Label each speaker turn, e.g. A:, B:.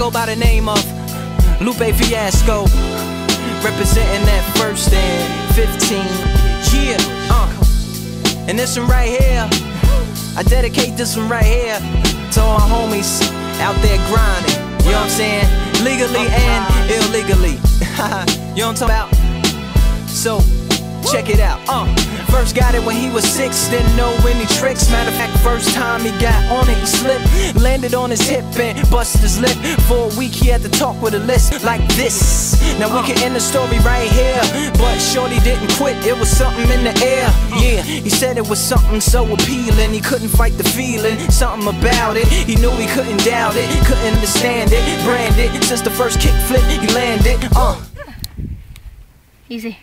A: go by the name of Lupe Fiasco, representing that first and 15. Yeah, and this one right here, I dedicate this one right here to all my homies out there grinding. You know what I'm saying? Legally and illegally. You know what I'm talking about? So, check it out. First got it when he was 6, didn't know any tricks. Matter of fact, first time he got on it, he slipped, landed on his hip and busted his lip. For a week he had to talk with a list like this. Now we can end the story right here, but shorty didn't quit, it was something in the air. Yeah, he said it was something so appealing, he couldn't fight the feeling, something about it. He knew he couldn't doubt it, couldn't understand it, brand it. Since the first kick flip he landed.
B: Easy.